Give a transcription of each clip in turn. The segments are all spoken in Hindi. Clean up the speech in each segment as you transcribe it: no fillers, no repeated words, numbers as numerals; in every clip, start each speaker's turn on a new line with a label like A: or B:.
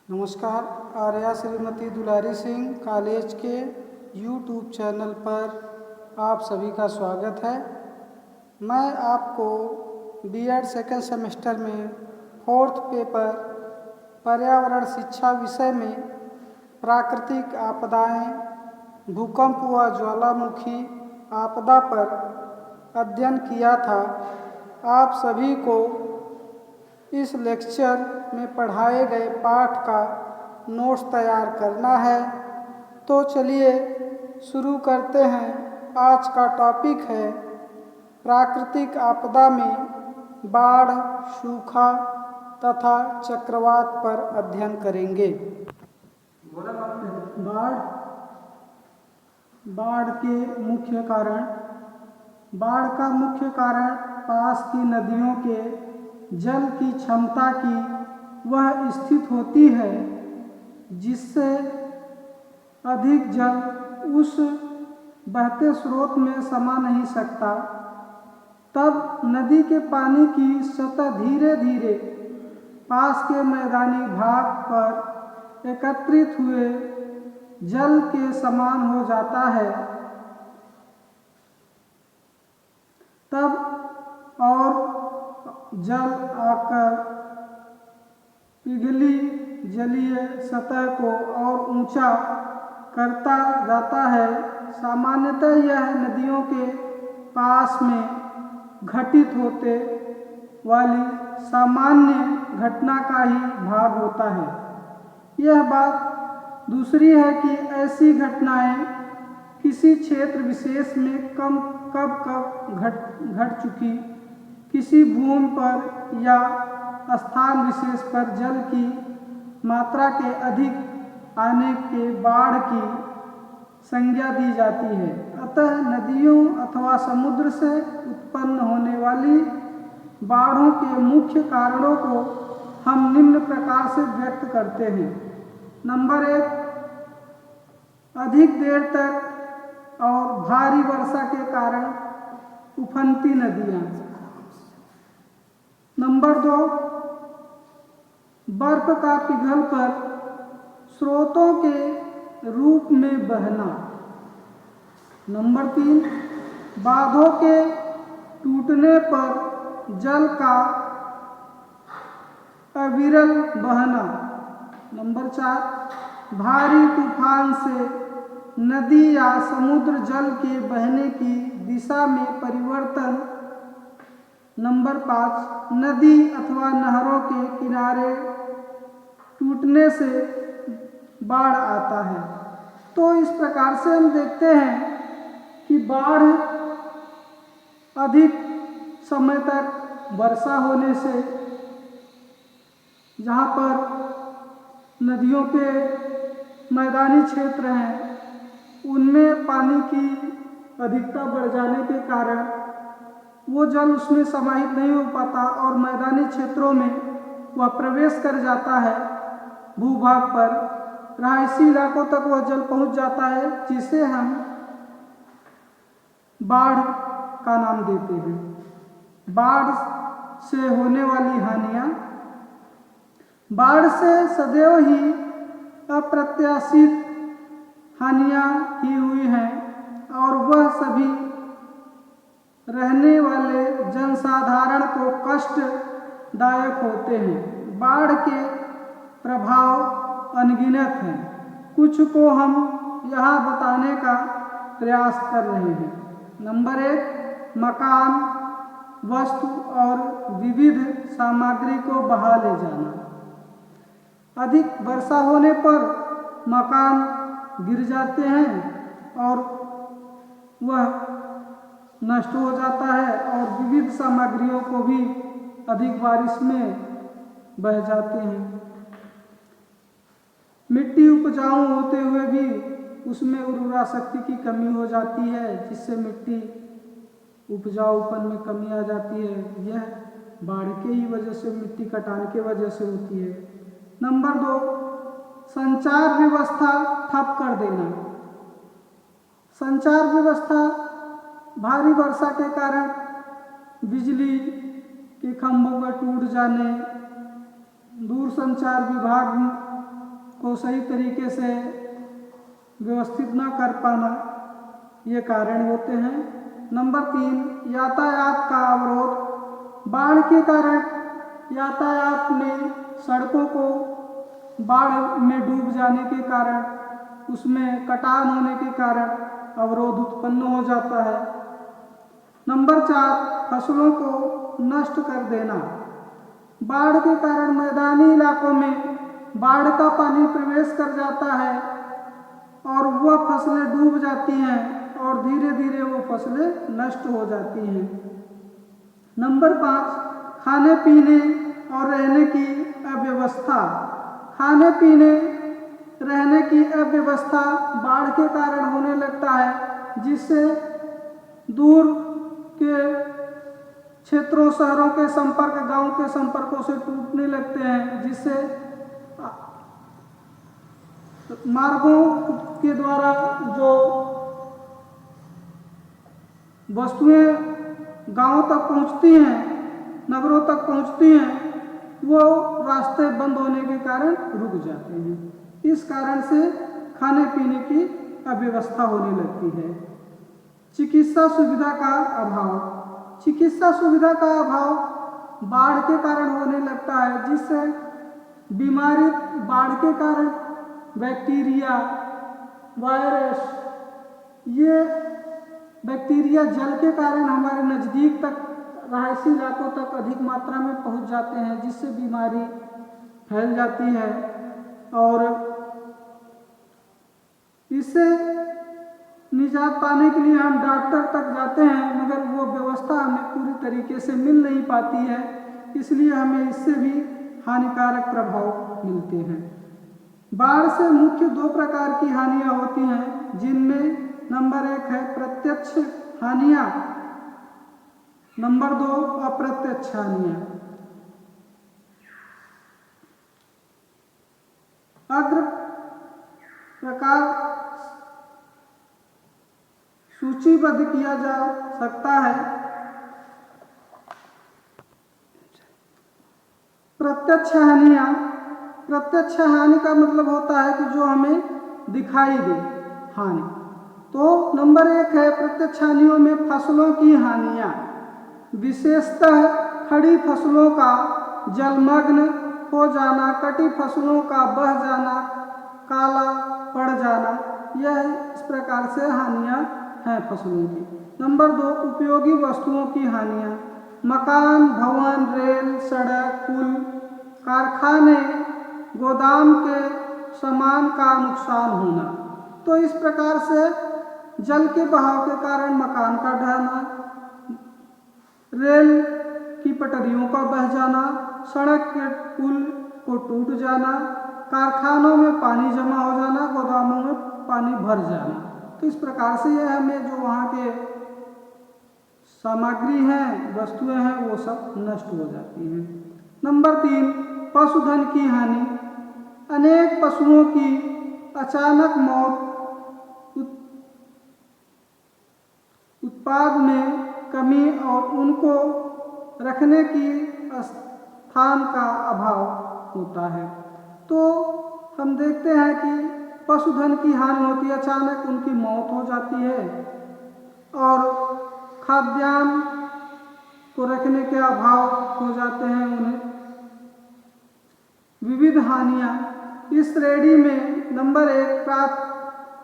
A: नमस्कार। आर्या श्रीमती दुलारी सिंह कॉलेज के यूट्यूब चैनल पर आप सभी का स्वागत है। मैं आपको बीएड सेकेंड सेमेस्टर में फोर्थ पेपर पर्यावरण शिक्षा विषय में प्राकृतिक आपदाएं, भूकंप व ज्वालामुखी आपदा पर अध्ययन किया था। आप सभी को इस लेक्चर में पढ़ाए गए पाठ का नोट्स तैयार करना है। तो चलिए शुरू करते हैं। आज का टॉपिक है प्राकृतिक आपदा में बाढ़, सूखा तथा चक्रवात पर अध्ययन करेंगे। बाढ़ के मुख्य कारण। बाढ़ का मुख्य कारण पास की नदियों के जल की क्षमता की वह स्थिति होती है जिससे अधिक जल उस बहते स्रोत में समा नहीं सकता। तब नदी के पानी की सतह धीरे धीरे पास के मैदानी भाग पर एकत्रित हुए जल के समान हो जाता है। तब और जल आकर पिघली जलीय सतह को और ऊंचा करता जाता है। सामान्यतः यह नदियों के पास में घटित होते वाली सामान्य घटना का ही भाग होता है। यह बात दूसरी है कि ऐसी घटनाएं किसी क्षेत्र विशेष में कब घट चुकी, किसी भूमि पर या स्थान विशेष पर जल की मात्रा के अधिक आने के बाढ़ की संज्ञा दी जाती है। अतः नदियों अथवा समुद्र से उत्पन्न होने वाली बाढ़ों के मुख्य कारणों को हम निम्न प्रकार से व्यक्त करते हैं। नंबर 1, अधिक देर तक और भारी वर्षा के कारण उफनती नदियाँ। नंबर 2, बर्फ का पिघलकर स्रोतों के रूप में बहना। नंबर 3, बांधों के टूटने पर जल का अविरल बहना। नंबर 4, भारी तूफान से नदी या समुद्र जल के बहने की दिशा में परिवर्तन। नंबर 5, नदी अथवा नहरों के किनारे टूटने से बाढ़ आता है। तो इस प्रकार से हम देखते हैं कि बाढ़ अधिक समय तक वर्षा होने से, जहाँ पर नदियों के मैदानी क्षेत्र हैं उनमें पानी की अधिकता बढ़ जाने के कारण वो जल उसमें समाहित नहीं हो पाता और मैदानी क्षेत्रों में वह प्रवेश कर जाता है। भूभाग पर रहायशी इलाकों तक वह जल पहुंच जाता है, जिसे हम बाढ़ का नाम देते हैं। बाढ़ से होने वाली हानियाँ। बाढ़ से सदैव ही अप्रत्याशित हानियाँ की हुई हैं और वह सभी रहने वाले जनसाधारण को कष्टदायक होते हैं। बाढ़ के प्रभाव अनगिनत हैं। कुछ को हम यहाँ बताने का प्रयास कर रहे हैं। नंबर 1, मकान, वस्तु और विविध सामग्री को बहा ले जाना। अधिक वर्षा होने पर मकान गिर जाते हैं और वह नष्ट हो जाता है और विविध सामग्रियों को भी अधिक बारिश में बह जाते हैं। मिट्टी उपजाऊ होते हुए भी उसमें उर्वरा शक्ति की कमी हो जाती है, जिससे मिट्टी उपजाऊपन में कमी आ जाती है। यह बाढ़ के ही वजह से, मिट्टी कटान के वजह से होती है। नंबर 2, संचार व्यवस्था ठप कर देना। संचार व्यवस्था भारी वर्षा के कारण बिजली के खंभों का टूट जाने, दूरसंचार विभाग को सही तरीके से व्यवस्थित न कर पाना, ये कारण होते हैं। नंबर 3, यातायात का अवरोध। बाढ़ के कारण यातायात में सड़कों को बाढ़ में डूब जाने के कारण, उसमें कटान होने के कारण अवरोध उत्पन्न हो जाता है। नंबर 4, फसलों को नष्ट कर देना। बाढ़ के कारण मैदानी इलाकों में बाढ़ का पानी प्रवेश कर जाता है और वह फसलें डूब जाती हैं और धीरे धीरे वो फसलें नष्ट हो जाती हैं। नंबर 5, खाने पीने और रहने की अव्यवस्था। खाने पीने रहने की अव्यवस्था बाढ़ के कारण होने लगता है, जिससे दूर के क्षेत्रों, शहरों के संपर्क, गांव के संपर्कों से टूटने लगते हैं, जिससे मार्गों के द्वारा जो वस्तुएं गांवों तक पहुंचती हैं, नगरों तक पहुंचती हैं, वो रास्ते बंद होने के कारण रुक जाते हैं। इस कारण से खाने पीने की अव्यवस्था होने लगती है। चिकित्सा सुविधा का अभाव। चिकित्सा सुविधा का अभाव बाढ़ के कारण होने लगता है, जिससे बीमारी बाढ़ के कारण बैक्टीरिया, वायरस, ये बैक्टीरिया जल के कारण हमारे नज़दीक तक, रहायशी इलाकों तक अधिक मात्रा में पहुंच जाते हैं, जिससे बीमारी फैल जाती है और इससे निजात पाने के लिए हम डॉक्टर तक जाते हैं, मगर वो व्यवस्था हमें पूरी तरीके से मिल नहीं पाती है, इसलिए हमें इससे भी हानिकारक प्रभाव मिलते हैं। बाढ़ से मुख्य 2 प्रकार की हानियां होती हैं, जिनमें नंबर 1 है प्रत्यक्ष हानियां, नंबर 2 अप्रत्यक्ष हानियां। अग्र प्रकार सूचीबद्ध किया जा सकता है। प्रत्यक्ष हानियां, प्रत्यक्ष हानि का मतलब होता है कि जो हमें दिखाई दे हानि। तो नंबर 1 है प्रत्यक्ष हानियों में फसलों की हानियां, विशेषतः खड़ी फसलों का जलमग्न हो जाना, कटी फसलों का बह जाना, काला पड़ जाना, यह इस प्रकार से हानियां हैं फसलों की। नंबर 2, उपयोगी वस्तुओं की हानियां, मकान, भवन, रेल, सड़क, पुल, कारखाने, गोदाम के सामान का नुकसान होना। तो इस प्रकार से जल के बहाव के कारण मकान का ढहना, रेल की पटरियों का बह जाना, सड़क के पुल को टूट जाना, कारखानों में पानी जमा हो जाना, गोदामों में पानी भर जाना। तो इस प्रकार से यह हमें जो वहाँ के सामग्री हैं, वस्तुएं हैं, वो सब नष्ट हो जाती हैं। नंबर 3, पशुधन की हानि। अनेक पशुओं की अचानक मौत, उत्पाद में कमी और उनको रखने की स्थान का अभाव होता है। तो हम देखते हैं कि पशुधन की हानि होती है, अचानक उनकी मौत हो जाती है और खाद्यान्न को रखने के अभाव हो जाते हैं उन्हें। विविध हानियां। इस श्रेणी में नंबर 1,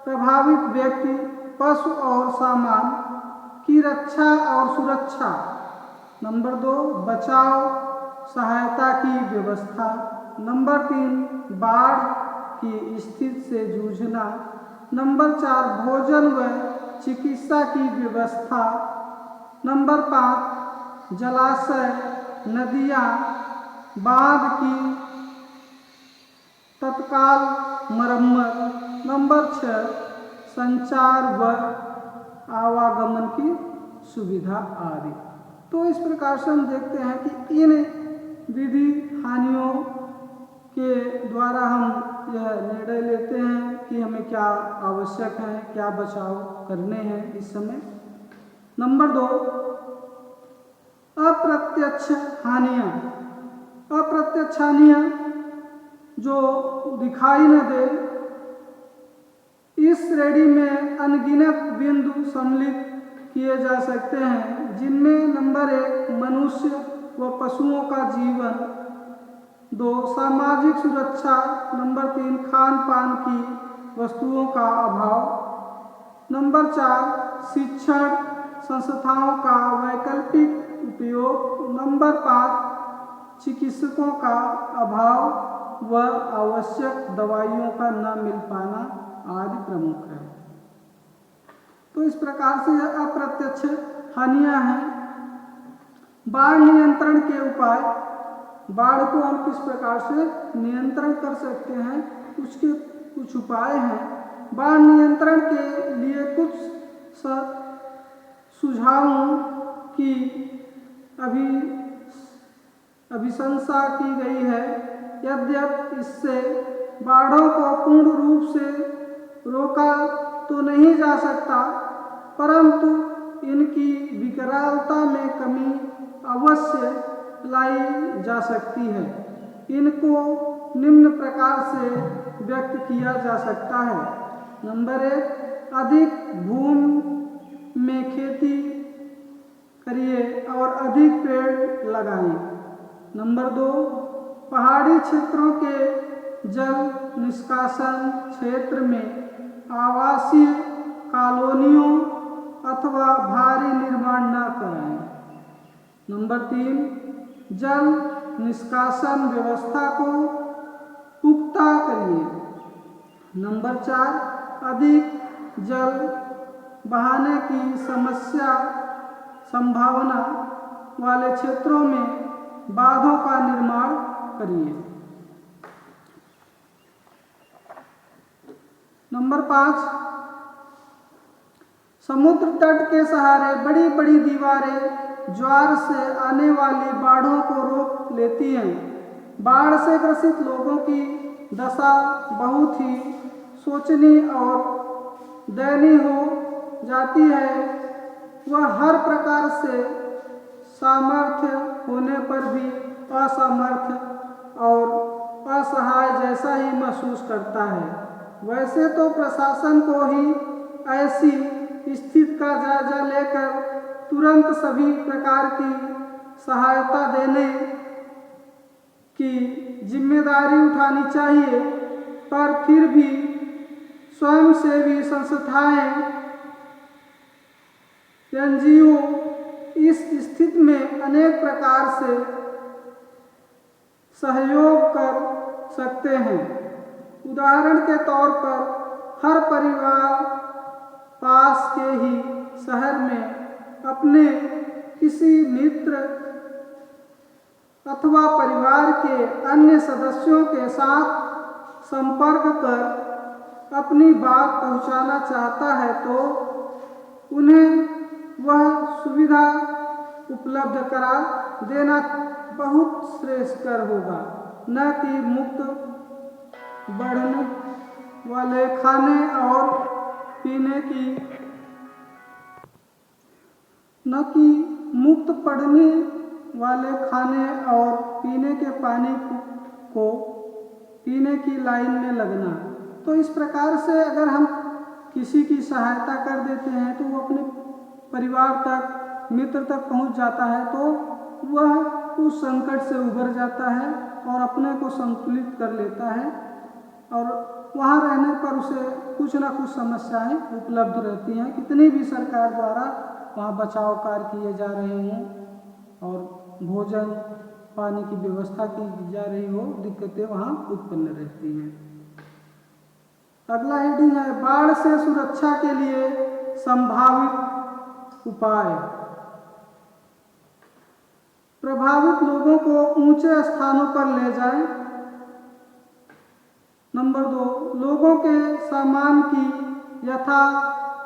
A: प्रभावित व्यक्ति, पशु और सामान की रक्षा और सुरक्षा। नंबर 2, बचाव सहायता की व्यवस्था। नंबर 3, बाढ़ की स्थिति से जूझना। नंबर 4, भोजन व चिकित्सा की व्यवस्था। नंबर 5, जलाशय, नदियाँ, बांध की तत्काल मरम्मत। नंबर 6, संचार व आवागमन की सुविधा आदि। तो इस प्रकार से हम देखते हैं कि इन विधि हानियों के द्वारा हम यह निर्णय लेते हैं कि हमें क्या आवश्यक है, क्या बचाव करने हैं इस समय। नंबर 2, अप्रत्यक्ष हानियाँ। अप्रत्यक्ष हानियाँ जो दिखाई न दे। इस श्रेणी में अनगिनत बिंदु सम्मिलित किए जा सकते हैं, जिनमें नंबर 1 मनुष्य व पशुओं का जीवन, 2 सामाजिक सुरक्षा, नंबर 3 खान पान की वस्तुओं का अभाव, नंबर 4 शिक्षण संस्थाओं का वैकल्पिक उपयोग, नंबर 5 चिकित्सकों का अभाव व आवश्यक दवाइयों का न मिल पाना आदि प्रमुख है। तो इस प्रकार से यह अप्रत्यक्ष हानियां हैं। बाढ़ नियंत्रण के उपाय। बाढ़ को हम किस प्रकार से नियंत्रण कर सकते हैं, उसके कुछ उपाय हैं। बाढ़ नियंत्रण के लिए कुछ सुझावों की अभिशंसा की गई है। यद्यपि इससे बाढ़ों को पूर्ण रूप से रोका तो नहीं जा सकता, परंतु इनकी विकरालता में कमी अवश्य लाई जा सकती है। इनको निम्न प्रकार से व्यक्त किया जा सकता है। नंबर 1 अधिक भूमि में खेती करिए और अधिक पेड़ लगाएं। नंबर 2 पहाड़ी क्षेत्रों के जल निष्कासन क्षेत्र में आवासीय कॉलोनियों अथवा भारी निर्माण न कराएं। नंबर 3 जल निष्कासन व्यवस्था को पुख्ता करिए। नंबर 4 अधिक जल बहाने की संभावना वाले क्षेत्रों में बांधों का निर्माण करिए। नंबर 5 समुद्र तट के सहारे बड़ी बड़ी दीवारें ज्वार से आने वाली बाढ़ों को रोक लेती हैं। बाढ़ से ग्रसित लोगों की दशा बहुत ही शोचनीय और दयनीय हो जाती है। वह हर प्रकार से सामर्थ्य होने पर भी असमर्थ और असहाय जैसा ही महसूस करता है। वैसे तो प्रशासन को ही ऐसी स्थिति का जायजा लेकर तुरंत सभी प्रकार की सहायता देने की जिम्मेदारी उठानी चाहिए, पर फिर भी स्वयंसेवी संस्थाएं, एनजीओ इस स्थिति में अनेक प्रकार से सहयोग कर सकते हैं। उदाहरण के तौर पर हर परिवार पास के ही शहर में अपने किसी मित्र अथवा परिवार के अन्य सदस्यों के साथ संपर्क कर अपनी बात पहुंचाना चाहता है तो उन्हें वह सुविधा उपलब्ध करा देना बहुत श्रेयस्कर होगा, न कि मुक्त बढ़ने वाले खाने और पीने की मुक्त पड़ने वाले खाने और पीने के पानी को पीने की लाइन में लगना। तो इस प्रकार से अगर हम किसी की सहायता कर देते हैं तो वो अपने परिवार तक, मित्र तक पहुंच जाता है, तो वह उस संकट से उबर जाता है और अपने को संतुलित कर लेता है और वहाँ रहने पर उसे कुछ ना कुछ समस्याएं उपलब्ध रहती हैं। कितनी भी सरकार द्वारा वहाँ बचाव कार्य किए जा रहे हों और भोजन पानी की व्यवस्था की जा रही हो, दिक्कतें वहाँ उत्पन्न रहती हैं। अगला हेडिंग है बाढ़ से सुरक्षा के लिए संभावित उपाय। प्रभावित लोगों को ऊंचे स्थानों पर ले जाएं। नंबर 2 लोगों के सामान की यथा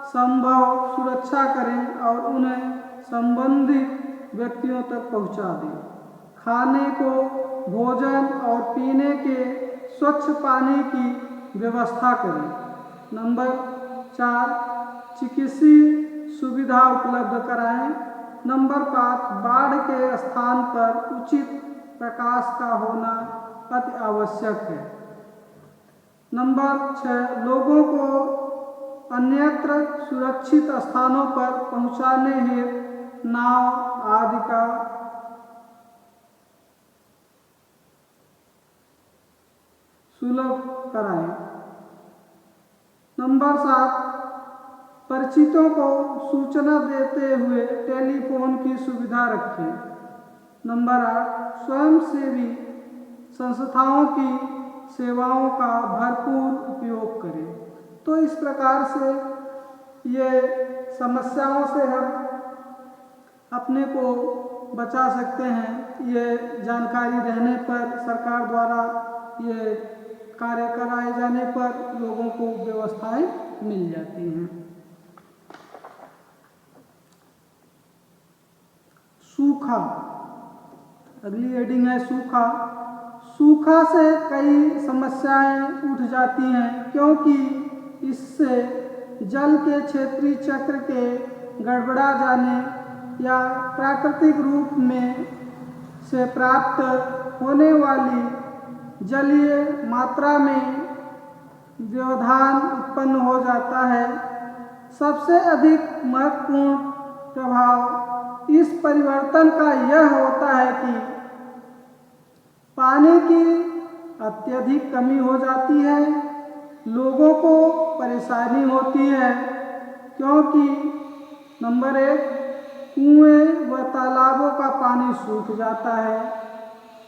A: संभव सुरक्षा करें और उन्हें संबंधित व्यक्तियों तक पहुंचा दें। खाने को, भोजन और पीने के स्वच्छ पानी की व्यवस्था करें। नंबर 4 चिकित्सीय सुविधा उपलब्ध कराएं। नंबर 5 बाढ़ के स्थान पर उचित प्रकाश का होना अति आवश्यक है। नंबर 6, लोगों को अन्यत्र सुरक्षित स्थानों पर पहुंचाने हेतु नाव आदि का सुलभ कराएं। नंबर 7, परिचितों को सूचना देते हुए टेलीफोन की सुविधा रखें। नंबर 8, स्वयंसेवी संस्थाओं की सेवाओं का भरपूर उपयोग करें। तो इस प्रकार से ये समस्याओं से हम अपने को बचा सकते हैं। ये जानकारी रहने पर, सरकार द्वारा ये कार्य कराए जाने पर लोगों को व्यवस्थाएं मिल जाती हैं। सूखा, अगली हेडिंग है सूखा। सूखा से कई समस्याएं उठ जाती हैं, क्योंकि इससे जल के क्षेत्रीय चक्र के गड़बड़ा जाने या प्राकृतिक रूप में से प्राप्त होने वाली जलीय मात्रा में व्यवधान उत्पन्न हो जाता है। सबसे अधिक महत्वपूर्ण प्रभाव इस परिवर्तन का यह होता है कि पानी की अत्यधिक कमी हो जाती है। लोगों को परेशानी होती है, क्योंकि नंबर 1, कुएं व तालाबों का पानी सूख जाता है।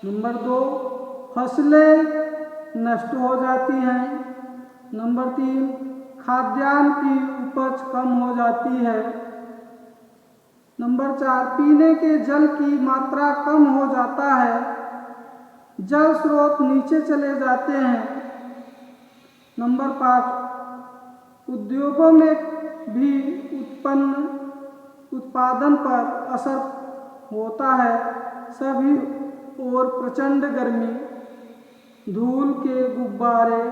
A: नंबर 2, फसलें नष्ट हो जाती हैं। नंबर 3, खाद्यान्न की उपज कम हो जाती है। नंबर 4, पीने के जल की मात्रा कम हो जाता है। जल स्रोत नीचे चले जाते हैं। नंबर 5, उद्योगों में भी उत्पादन पर असर होता है। सभी और प्रचंड गर्मी, धूल के गुब्बारे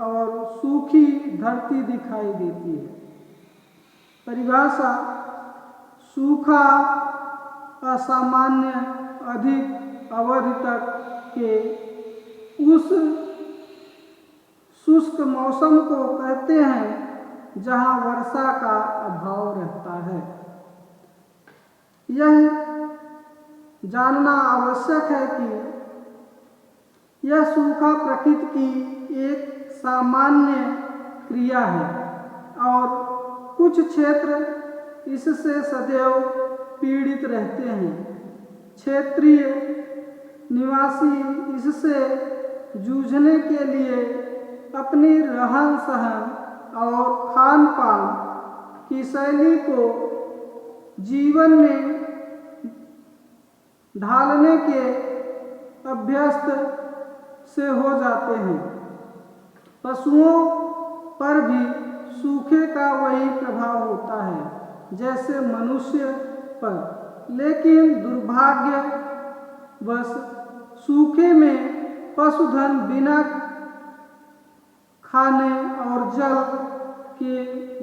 A: और सूखी धरती दिखाई देती है। परिभाषा: सूखा असामान्य अधिक अवधि तक के उस शुष्क मौसम को कहते हैं जहां वर्षा का अभाव रहता है। यह जानना आवश्यक है कि यह सूखा प्रकृति की एक सामान्य क्रिया है और कुछ क्षेत्र इससे सदैव पीड़ित रहते हैं। क्षेत्रीय निवासी इससे जूझने के लिए अपनी रहन सहन और खान पान की शैली को जीवन में ढालने के अभ्यस्त से हो जाते हैं। पशुओं पर भी सूखे का वही प्रभाव होता है जैसे मनुष्य पर, लेकिन दुर्भाग्यवश सूखे में पशुधन बिना खाने और जल के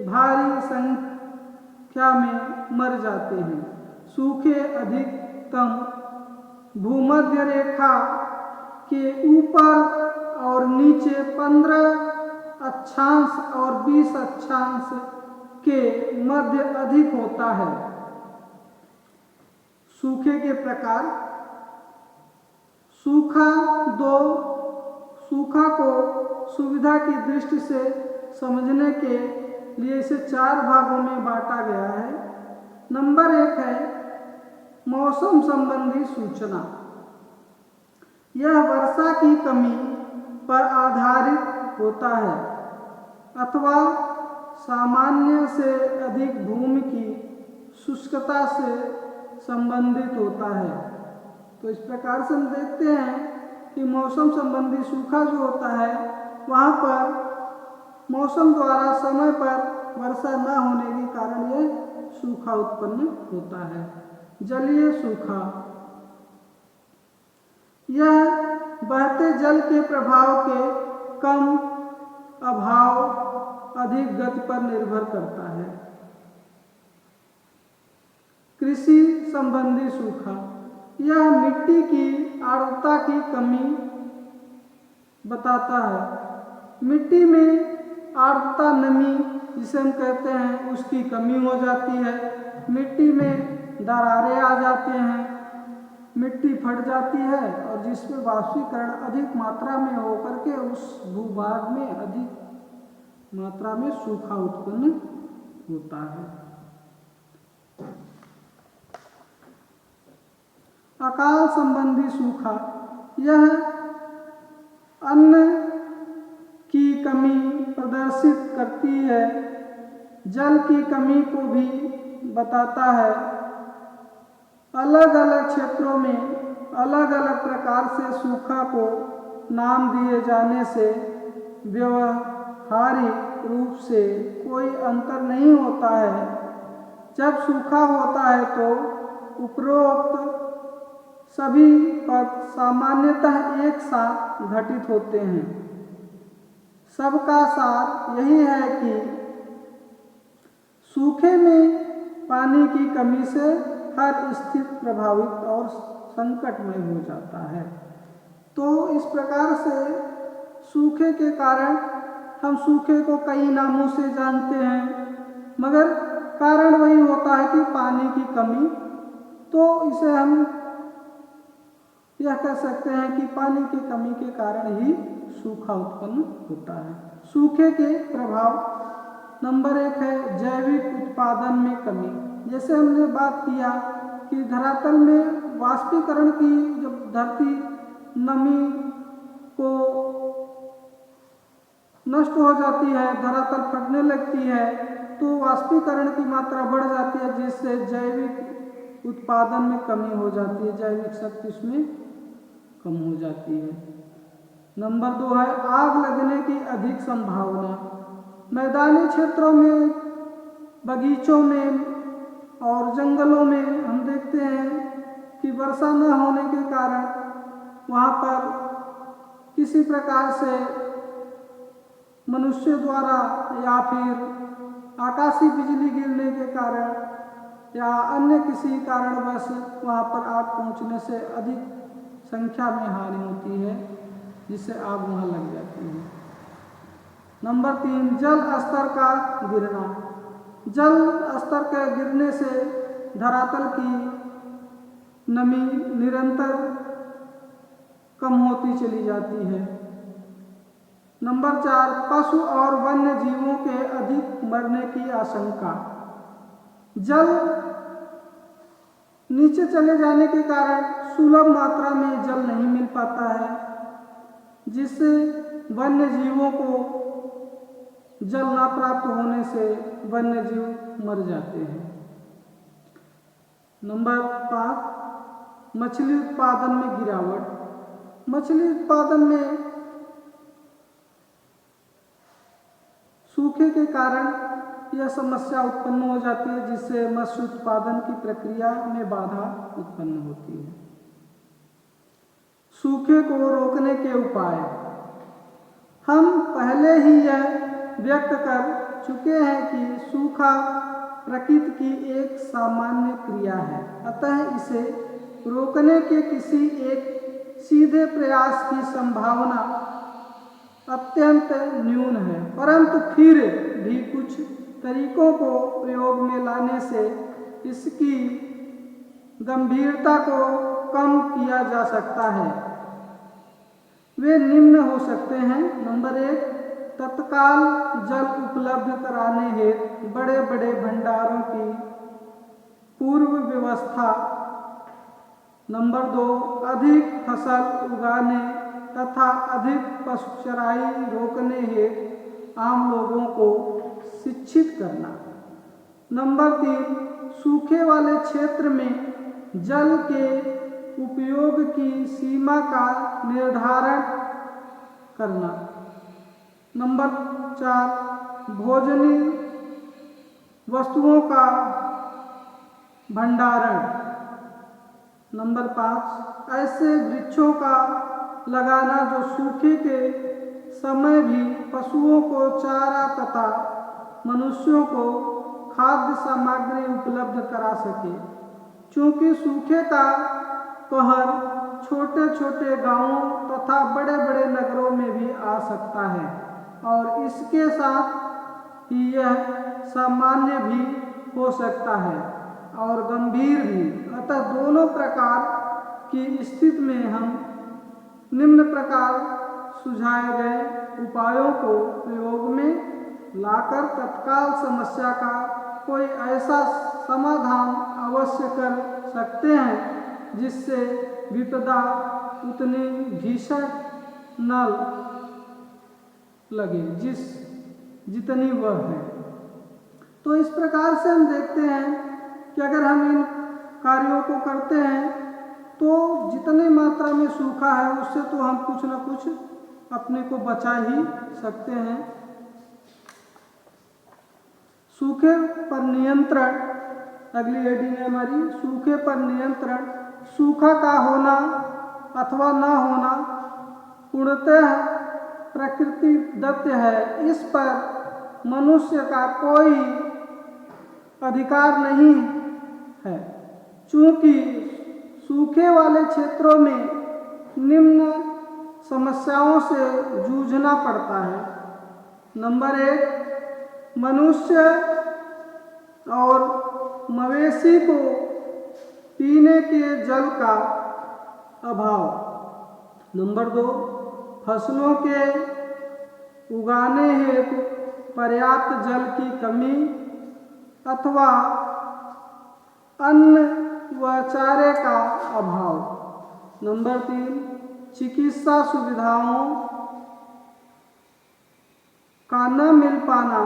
A: भारी संख्या में मर जाते हैं। सूखे अधिकतम भूमध्य रेखा के ऊपर और नीचे 15 अक्षांश और 20 अक्षांश के मध्य अधिक होता है। सूखे के प्रकार: सूखा को सुविधा की दृष्टि से समझने के लिए इसे 4 भागों में बांटा गया है। नंबर 1 है मौसम संबंधी सूचना। यह वर्षा की कमी पर आधारित होता है अथवा सामान्य से अधिक भूमि की शुष्कता से संबंधित होता है। तो इस प्रकार से हम देखते हैं कि मौसम संबंधी सूखा जो होता है, वहाँ पर मौसम द्वारा समय पर वर्षा न होने के कारण यह सूखा उत्पन्न होता है। जलीय सूखा: यह बहते जल के प्रभाव के कम अभाव अधिक गति पर निर्भर करता है। कृषि संबंधी सूखा: यह मिट्टी की आर्द्रता की कमी बताता है। मिट्टी में आर्द्रता नमी जिसे हम कहते हैं उसकी कमी हो जाती है, मिट्टी में दरारें आ जाते हैं, मिट्टी फट जाती है और जिसमें वाष्पीकरण अधिक मात्रा में होकर के उस भूभाग में अधिक मात्रा में सूखा उत्पन्न होता है। अकाल संबंधी सूखा, यह अन्न की कमी प्रदर्शित करती है, जल की कमी को भी बताता है। अलग अलग क्षेत्रों में अलग अलग प्रकार से सूखा को नाम दिए जाने से व्यवहारिक रूप से कोई अंतर नहीं होता है। जब सूखा होता है तो उपरोक्त सभी पद सामान्यतः एक साथ घटित होते हैं। सबका सार यही है कि सूखे में पानी की कमी से हर स्थिति प्रभावित और संकटमय हो जाता है। तो इस प्रकार से सूखे के कारण हम सूखे को कई नामों से जानते हैं, मगर कारण वही होता है कि पानी की कमी। तो इसे हम यह कह सकते हैं कि पानी की कमी के कारण ही सूखा उत्पन्न होता है। सूखे के प्रभाव नंबर 1 है जैविक उत्पादन में कमी। जैसे हमने बात किया कि धरातल में वाष्पीकरण की जब धरती नमी को नष्ट हो जाती है, धरातल फटने लगती है, तो वाष्पीकरण की मात्रा बढ़ जाती है, जिससे जैविक उत्पादन में कमी हो जाती है, जैविक शक्ति उसमें कम हो जाती है। नंबर 2 है आग लगने की अधिक संभावना। मैदानी क्षेत्रों में, बगीचों में और जंगलों में हम देखते हैं कि वर्षा न होने के कारण वहाँ पर किसी प्रकार से मनुष्य द्वारा या फिर आकाशीय बिजली गिरने के कारण या अन्य किसी कारणवश वहाँ पर आग पहुँचने से अधिक संख्या में हानि होती है, जिससे आग वहाँ लग जाती है। नंबर 3 जल स्तर का गिरना। जल स्तर के गिरने से धरातल की नमी निरंतर कम होती चली जाती है। नंबर 4 पशु और वन्य जीवों के अधिक मरने की आशंका। जल नीचे चले जाने के कारण सुलभ मात्रा में जल नहीं मिल पाता है, जिससे वन्य जीवों को जल ना प्राप्त होने से वन्य जीव मर जाते हैं। नंबर 5 मछली उत्पादन में गिरावट। मछली उत्पादन में सूखे के कारण यह समस्या उत्पन्न हो जाती है, जिससे मत्स्य उत्पादन की प्रक्रिया में बाधा उत्पन्न होती है। सूखे को रोकने के उपाय हम पहले ही यह व्यक्त कर चुके हैं कि सूखा प्रकृति की एक सामान्य क्रिया है, अतः इसे रोकने के किसी एक सीधे प्रयास की संभावना अत्यंत न्यून है, परंतु फिर भी कुछ तरीकों को प्रयोग में लाने से इसकी गंभीरता को कम किया जा सकता है। वे निम्न हो सकते हैं। नंबर 1 तत्काल जल उपलब्ध कराने हेतु बड़े बड़े भंडारों की पूर्व व्यवस्था। नंबर 2 अधिक फसल उगाने तथा अधिक पशु चराई रोकने हेतु आम लोगों को शिक्षित करना। नंबर 3 सूखे वाले क्षेत्र में जल के उपयोग की सीमा का निर्धारण करना। नंबर 4 भोजनी वस्तुओं का भंडारण। नंबर 5 ऐसे वृक्षों का लगाना जो सूखे के समय भी पशुओं को चारा तथा मनुष्यों को खाद्य सामग्री उपलब्ध करा सके, क्योंकि सूखे का कहर छोटे छोटे गांवों तथा बड़े बड़े नगरों में भी आ सकता है। और इसके साथ ही यह सामान्य भी हो सकता है और गंभीर भी। अतः दोनों प्रकार की स्थिति में हम निम्न प्रकार सुझाए गए उपायों को प्रयोग में लाकर तत्काल समस्या का कोई ऐसा समाधान अवश्य कर सकते हैं जिससे विपदा उतनी भीषण न लगे जितनी वह है। तो इस प्रकार से हम देखते हैं कि अगर हम इन कार्यों को करते हैं तो जितनी मात्रा में सूखा है उससे तो हम कुछ न कुछ अपने को बचा ही सकते हैं। सूखे पर नियंत्रण, अगली हेडिंग है हमारी सूखे पर नियंत्रण। सूखा का होना अथवा न होना पूर्णतः प्रकृति दत्त है, इस पर मनुष्य का कोई अधिकार नहीं है। चूंकि सूखे वाले क्षेत्रों में निम्न समस्याओं से जूझना पड़ता है। नंबर 1, मनुष्य और मवेशी को पीने के जल का अभाव। नंबर 2, फसलों के उगाने हेतु पर्याप्त जल की कमी अथवा अन्न व चारे का अभाव। नंबर 3, चिकित्सा सुविधाओं का न मिल पाना।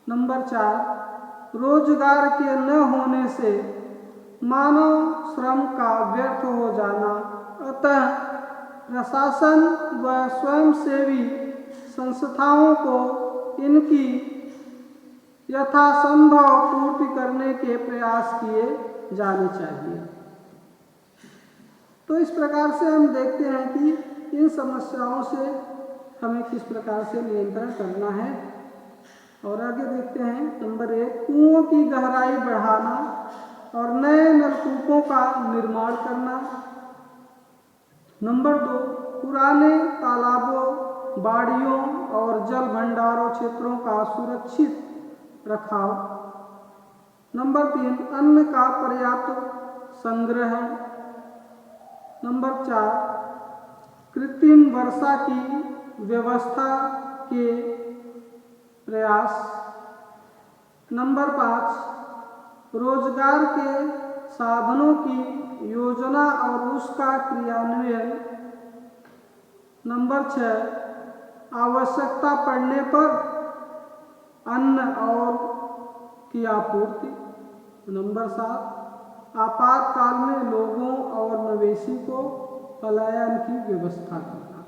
A: नंबर 4, रोजगार के न होने से मानव श्रम का व्यर्थ हो जाना। अतः प्रशासन व स्वयंसेवी संस्थाओं को इनकी यथासंभव पूर्ति करने के प्रयास किए जाने चाहिए। तो इस प्रकार से हम देखते हैं कि इन समस्याओं से हमें किस प्रकार से नियंत्रण करना है। और आगे देखते हैं नंबर 1, कुओं की गहराई बढ़ाना और नए नलकूपों का निर्माण करना। नंबर 2, पुराने तालाबों, बाड़ियों और जल भंडारों क्षेत्रों का सुरक्षित रखाव। नंबर 3, अन्न का पर्याप्त संग्रह। नंबर 4, कृत्रिम वर्षा की व्यवस्था के प्रयास। नंबर 5, रोजगार के साधनों की योजना और उसका क्रियान्वयन। नंबर 6, आवश्यकता पड़ने पर अन्न और की आपूर्ति। नंबर 7, आपातकाल में लोगों और मवेशी को पलायन की व्यवस्था करना।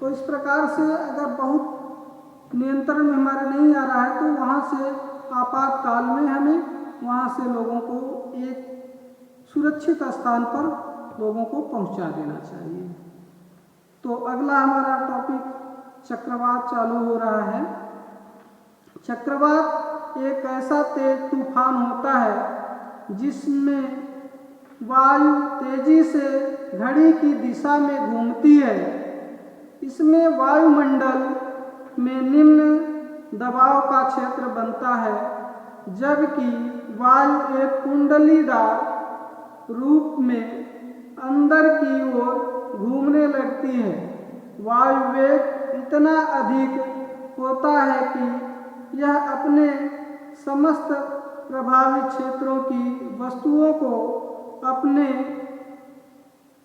A: तो इस प्रकार से अगर बहुत नियंत्रण में हमारे नहीं आ रहा है तो वहाँ से आपातकाल में हमें वहाँ से लोगों को एक सुरक्षित स्थान पर लोगों को पहुँचा देना चाहिए। तो अगला हमारा टॉपिक चक्रवात चालू हो रहा है। चक्रवात एक ऐसा तेज तूफान होता है जिसमें वायु तेजी से घड़ी की दिशा में घूमती है। इसमें वायुमंडल में निम्न दबाव का क्षेत्र बनता है, जबकि वायु एक कुंडलीदार रूप में अंदर की ओर घूमने लगती है। वायु वेग इतना अधिक होता है कि यह अपने समस्त प्रभावित क्षेत्रों की वस्तुओं को अपने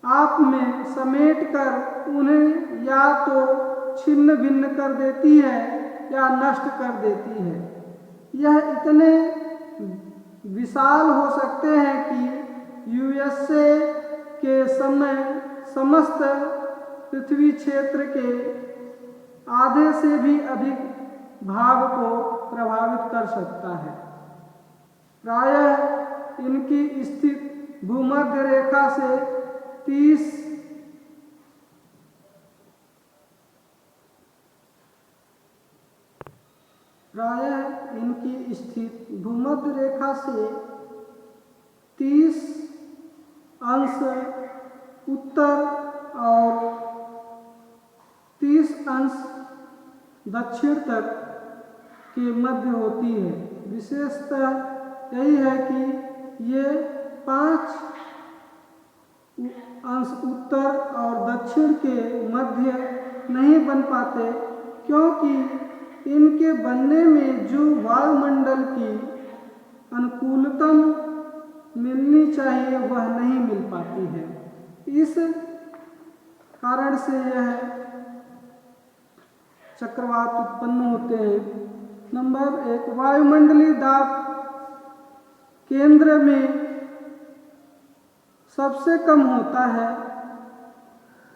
A: आप में समेटकर उन्हें या तो छिन्न भिन्न कर देती है या नष्ट कर देती है। यह इतने विशाल हो सकते हैं कि यूएसए के समय समस्त पृथ्वी क्षेत्र के आधे से भी अधिक भाग को प्रभावित कर सकता है। प्रायः इनकी स्थिति भूमध्य रेखा से 30 प्रायः इनकी स्थिति भूमध्य रेखा से 30 अंश उत्तर और 30 अंश दक्षिण तक के मध्य होती है। विशेषतः यही है कि ये 5 अंश उत्तर और दक्षिण के मध्य नहीं बन पाते, क्योंकि इनके बनने में जो वायुमंडल की अनुकूलतम मिलनी चाहिए वह नहीं मिल पाती है। इस कारण से यह चक्रवात उत्पन्न होते हैं। नंबर 1, वायुमंडलीय दाब केंद्र में सबसे कम होता है।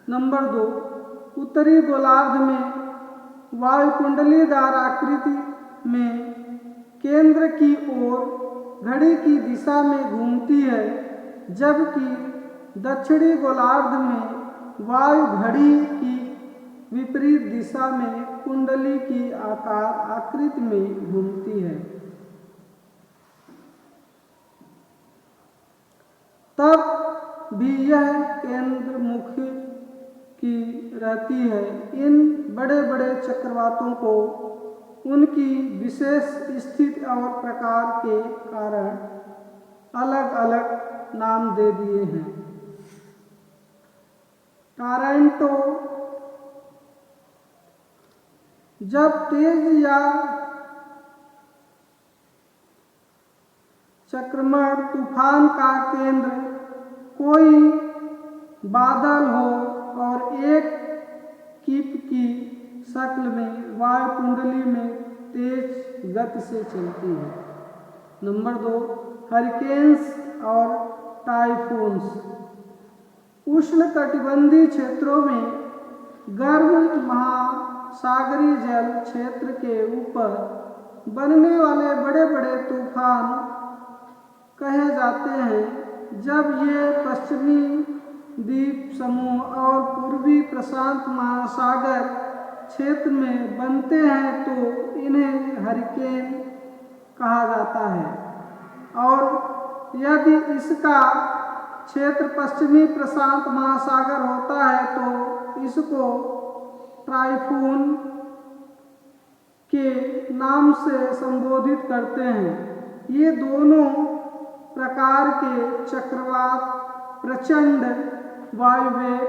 A: नंबर 2, उत्तरी गोलार्ध में वायुकुंडलीदार आकृति में केंद्र की ओर घड़ी की दिशा में घूमती है, जबकि दक्षिणी गोलार्ध में वायु घड़ी की विपरीत दिशा में कुंडली की आकार आकृति में घूमती है। तब भी यह केंद्र मुखी की रहती है। इन बड़े बड़े चक्रवातों को उनकी विशेष स्थिति और प्रकार के कारण अलग अलग नाम दे दिए हैं। टॉरंटो जब तेज या चक्रमण तूफान का केंद्र कोई बादल हो और एक कीप की शक्ल में वायुकुंडली में तेज गति से चलती है। नंबर 2, हरिकेन्स और टाइफून्स। उष्णकटिबंधीय क्षेत्रों में गर्म महासागरीय जल क्षेत्र के ऊपर बनने वाले बड़े बड़े तूफान कहे जाते हैं। जब ये पश्चिमी द्वीप समूह और पूर्वी प्रशांत महासागर क्षेत्र में बनते हैं तो इन्हें हरिकेन कहा जाता है, और यदि इसका क्षेत्र पश्चिमी प्रशांत महासागर होता है तो इसको टाइफून के नाम से संबोधित करते हैं। ये दोनों प्रकार के चक्रवात प्रचंड वायुवेग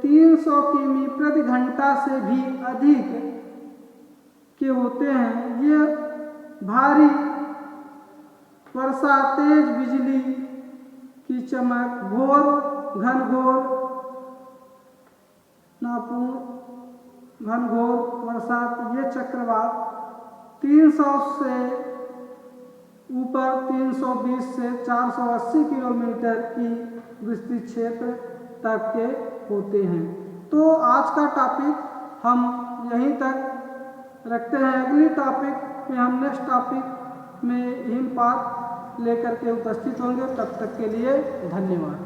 A: 300 किमी प्रति घंटा से भी अधिक के होते हैं। ये भारी वर्षा, तेज बिजली की चमक, घनघोर वर्षा, ये चक्रवात 300 से ऊपर 320 से 480 किलोमीटर की विस्तृत क्षेत्र तक के होते हैं। तो आज का टॉपिक हम यहीं तक रखते हैं। अगली टॉपिक में हम नेक्स्ट टॉपिक में हिमपात लेकर के उपस्थित होंगे। तब तक के लिए धन्यवाद।